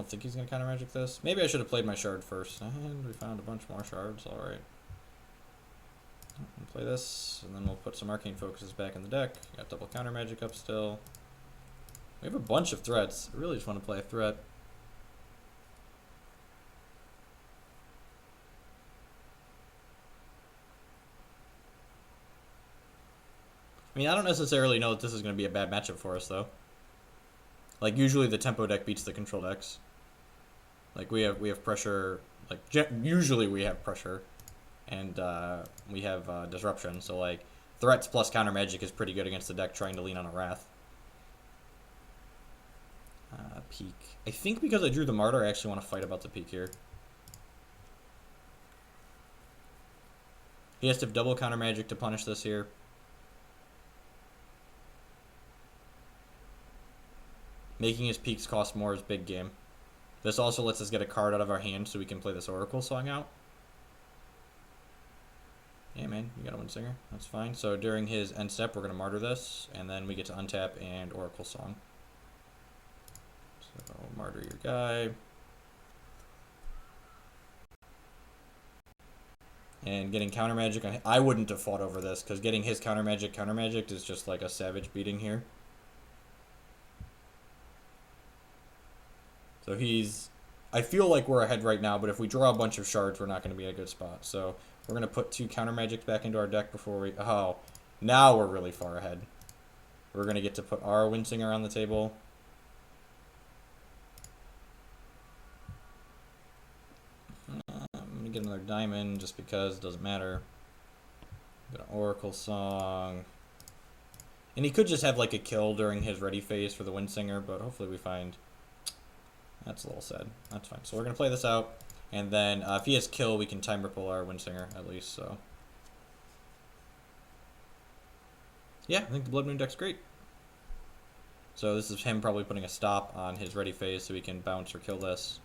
think he's going to counter magic this. Maybe I should have played my shard first. And we found a bunch more shards. Alright. Play this, and then we'll put some arcane focuses back in the deck. Got double counter magic up still. We have a bunch of threats. I really just want to play a threat. I mean, I don't necessarily know that this is going to be a bad matchup for us, though. Like, usually the tempo deck beats the control decks. Like, we have pressure. Like, usually we have pressure. And we have disruption. So, like, threats plus counter magic is pretty good against the deck trying to lean on a Wrath. Peak. I think because I drew the Martyr, I actually want to fight about the peak here. He has to have double counter magic to punish this here. Making his peaks cost more is big game. This also lets us get a card out of our hand so we can play this Oracle Song out. Yeah, man, you got a Windsinger. That's fine. So during his end step, we're going to Martyr this, and then we get to untap and Oracle Song. So Martyr your guy. And getting counter magic. I wouldn't have fought over this, because getting his counter magic is just like a savage beating here. So I feel like we're ahead right now, but if we draw a bunch of shards, we're not going to be in a good spot. So we're going to put 2 counter magics back into our deck before we... Oh, now we're really far ahead. We're going to get to put our Windsinger on the table. I'm going to get another diamond just because it doesn't matter. Got an Oracle Song. And he could just have like a kill during his ready phase for the Windsinger, but hopefully we find... That's a little sad. That's fine. So we're going to play this out. And then if he has kill, we can time ripple our Windsinger at least. So yeah, I think the Blood Moon deck's great. So this is him probably putting a stop on his ready phase so we can bounce or kill this.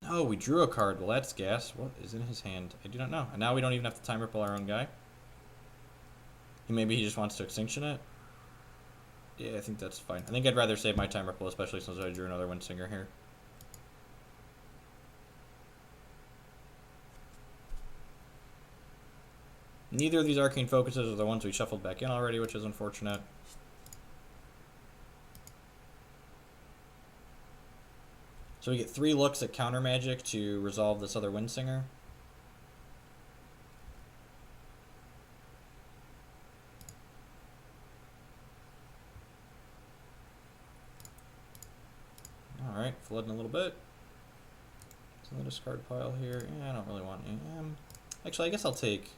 Oh, we drew a card. Well, that's gas. What is in his hand? I do not know. And now we don't even have to time ripple our own guy. Maybe he just wants to extinction it. Yeah, I think that's fine. I think I'd rather save my time ripple, especially since I drew another Windsinger here. Neither of these arcane focuses are the ones we shuffled back in already, which is unfortunate. So we get 3 looks at counter magic to resolve this other Windsinger. Alright, flooding a little bit. It's in the discard pile here. Yeah, I don't really want any. Actually, I guess I'll take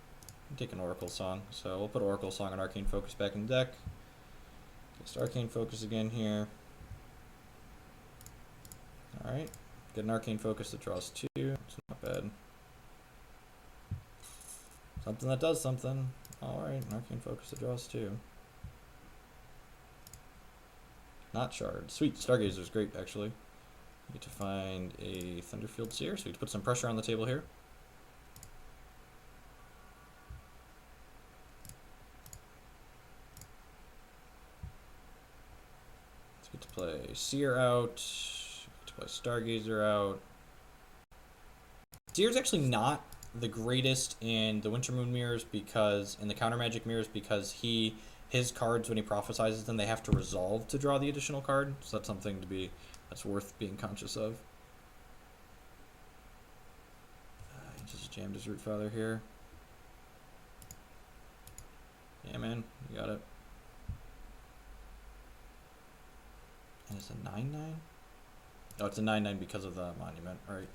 an Oracle Song. So we'll put Oracle Song and Arcane Focus back in the deck. Just Arcane Focus again here. Alright, get an Arcane Focus that draws 2. It's not bad. Something that does something. Alright, an Arcane Focus that draws 2. Not Shard. Sweet, Stargazer's great, actually. We get to find a Thunderfield Seer, so we get to put some pressure on the table here. Let's get to play Seer out. Get to play Stargazer out. Seer's actually not the greatest in the Winter Moon mirrors because, in the counter magic mirrors, because his cards, when he prophesizes them, they have to resolve to draw the additional card. So that's something that's worth being conscious of. He just jammed his Root Father here. Yeah, man, you got it. And it's a 9/9? Oh, it's a 9/9 because of the monument. Alright.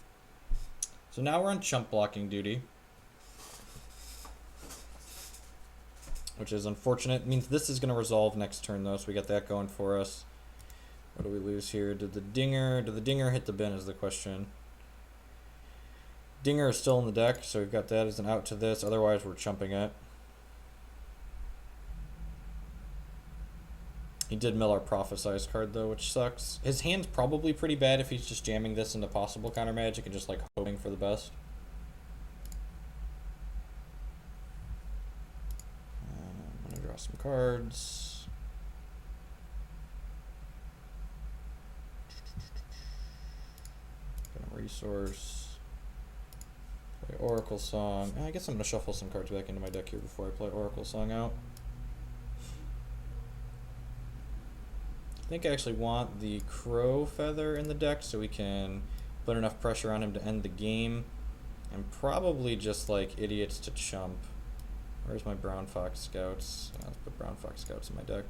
So now we're on chump blocking duty. Which is unfortunate. It means this is going to resolve next turn, though, so we got that going for us. What do we lose here? Did the Dinger hit the bin is the question. Dinger is still in the deck, so we've got that as an out to this. Otherwise, we're chumping it. He did mill our Prophesize card, though, which sucks. His hand's probably pretty bad if he's just jamming this into possible counter magic and just, like, hoping for the best. I'm going to draw some cards. resource. Play Oracle Song. I guess I'm going to shuffle some cards back into my deck here before I play Oracle Song out. I think I actually want the Crow Feather in the deck so we can put enough pressure on him to end the game. And probably just like idiots to chump. Where's my Brown Fox Scouts? Let's put Brown Fox Scouts in my deck.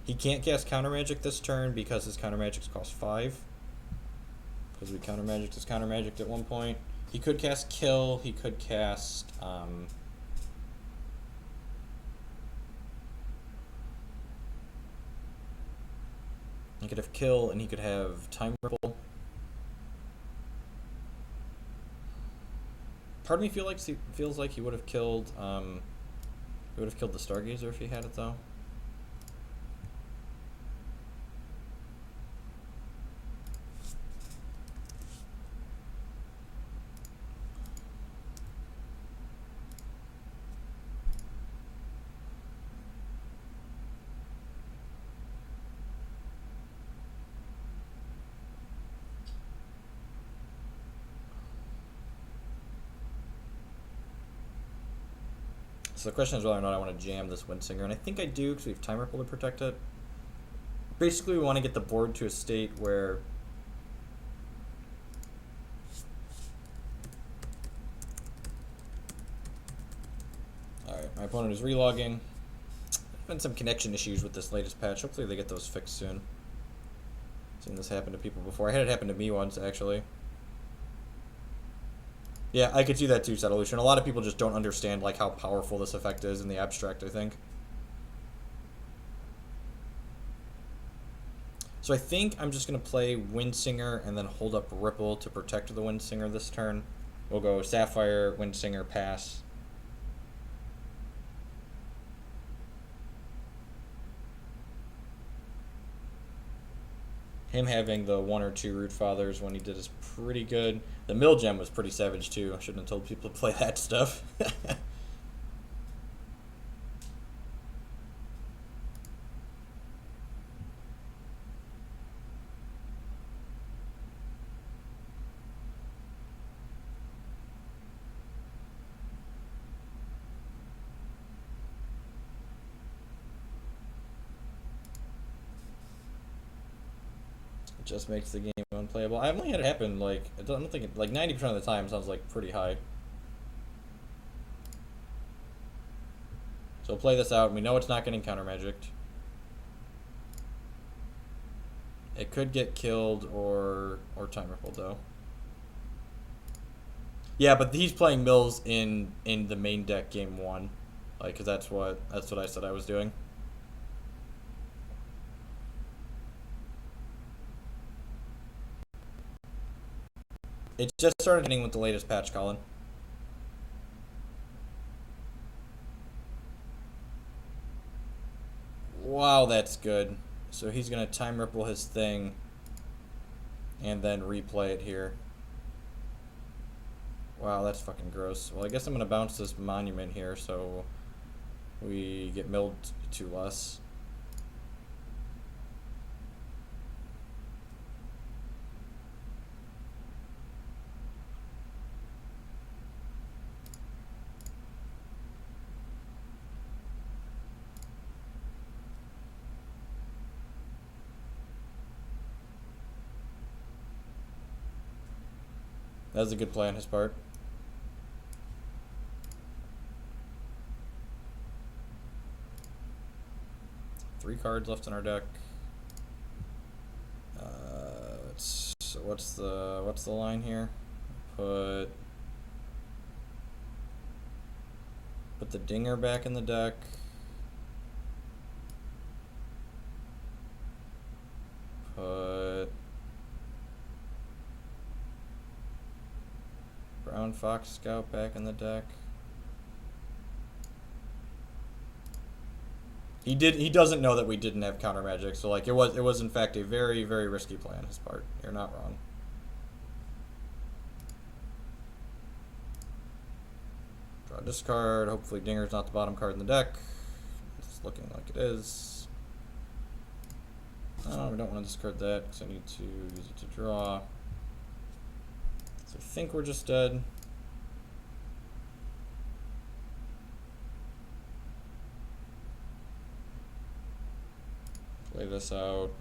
He can't cast Counter Magic this turn because his Counter Magics cost 5. Because we Counter Magicked his Counter Magicked at one point. He could cast Kill. He could cast he could have Kill, and he could have Time Ripple. Part of me feels like he would have killed the Stargazer if he had it though. So the question is whether or not I want to jam this Windsinger, and I think I do because we have Time Ripple to protect it. Basically, we want to get the board to a state where alright, my opponent is relogging. There's been some connection issues with this latest patch. Hopefully they get those fixed soon. I've seen this happen to people before. I had it happen to me once, actually. Yeah, I could see that too, Settolution. A lot of people just don't understand like how powerful this effect is in the abstract, I think. So I think I'm just going to play Windsinger and then hold up Ripple to protect the Windsinger this turn. We'll go Sapphire, Windsinger, pass. Him having the 1 or 2 Root Fathers when he did is pretty good. The Mill Gem was pretty savage too. I shouldn't have told people to play that stuff. Just makes the game unplayable. I've only had it happen like I don't think like 90% of the time sounds like pretty high. So we'll play this out. We know it's not getting Counter Magicked. It could get killed or Time Ripple though. Yeah, but he's playing Mills in the main deck game 1, like because that's what I said I was doing. It just started hitting with the latest patch, Colin. Wow, that's good. So he's going to Time Ripple his thing and then replay it here. Wow, that's fucking gross. Well, I guess I'm going to bounce this Monument here so we get milled 2 less. That was a good play on his part. Three cards left in our deck. So what's the line here? Put the Dinger back in the deck. Put Brown Fox Scout back in the deck. He doesn't know that we didn't have Counter Magic, so like it was in fact a very, very risky play on his part. You're not wrong. Draw a discard. Hopefully Dinger's not the bottom card in the deck. It's looking like it is. Oh, we don't want to discard that because I need to use it to draw. So I think we're just dead. Play this out.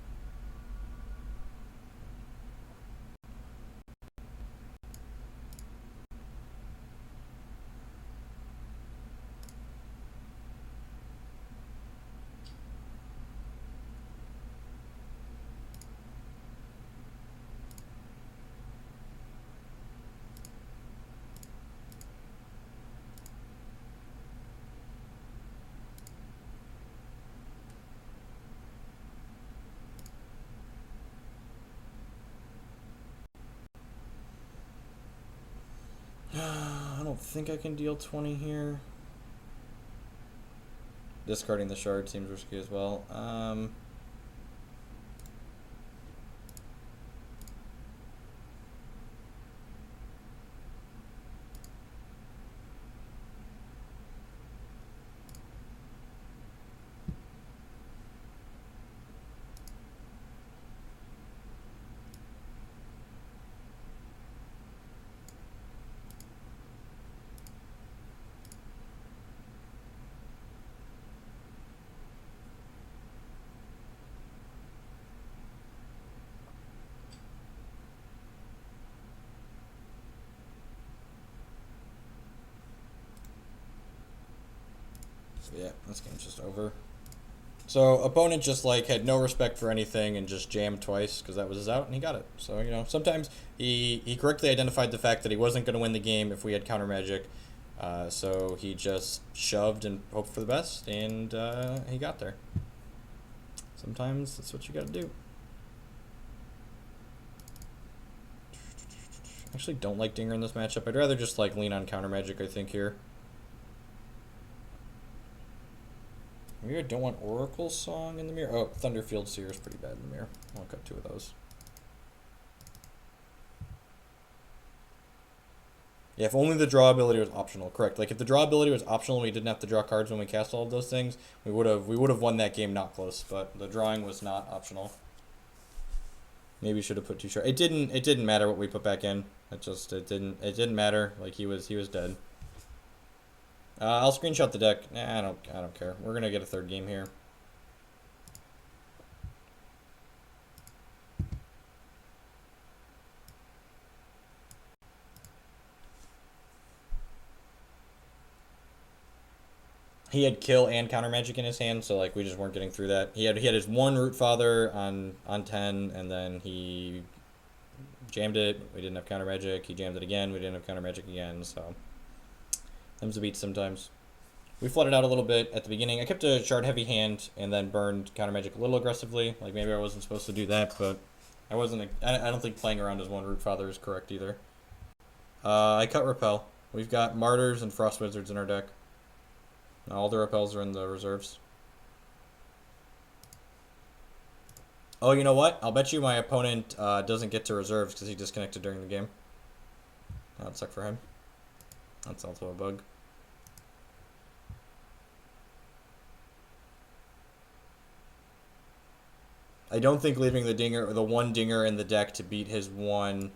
I don't think I can deal 20 here. Discarding the shard seems risky as well. Yeah, this game's just over. So opponent just like had no respect for anything and just jammed twice because that was his out and he got it. So sometimes he correctly identified the fact that he wasn't going to win the game if we had counter magic. So he just shoved and hoped for the best and he got there. Sometimes that's what you got to do. I actually don't like Dinger in this matchup. I'd rather just like lean on counter magic, I think, here. Maybe I don't want Oracle Song in the mirror. Oh, Thunderfield Seer is pretty bad in the mirror. I'll cut 2 of those. Yeah, if only the draw ability was optional. Correct. Like if the draw ability was optional and we didn't have to draw cards when we cast all of those things, we would have won that game not close. But the drawing was not optional. Maybe should have put 2 short. It didn't matter what we put back in. It didn't matter. Like he was dead. I'll screenshot the deck. Nah, I don't care. We're gonna get a 3rd game here. He had kill and counter magic in his hand, so like we just weren't getting through that. He had his 1 Root Father on 10, and then he jammed it. We didn't have counter magic. He jammed it again. We didn't have counter magic again. So them's the beats sometimes. We flooded out a little bit at the beginning. I kept a shard heavy hand and then burned counter magic a little aggressively. Like maybe I wasn't supposed to do that, but I wasn't. I don't think playing around as 1 Root Father is correct either. I cut Repel. We've got Martyrs and Frost Wizards in our deck. All the repels are in the reserves. Oh, you know what? I'll bet you my opponent doesn't get to reserves because he disconnected during the game. That'd suck for him. That's also a bug. I don't think leaving the 1 Dinger in the deck to beat his one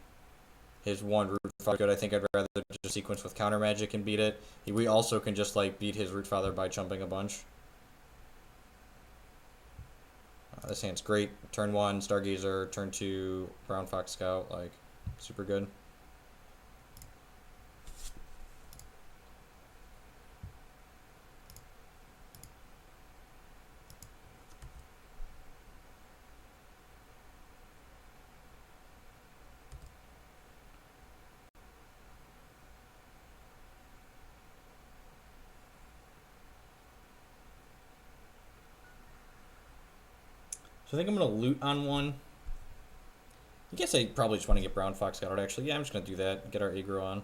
Root Father good. I think I'd rather just sequence with counter magic and beat it. We also can just like beat his Root Father by chumping a bunch. This hand's great. Turn 1, Stargazer. Turn 2, Brown Fox Scout. Like, super good. So I think I'm going to loot on 1. I guess I probably just want to get Brown Fox Scout out, actually. Yeah, I'm just going to do that. Get our aggro on.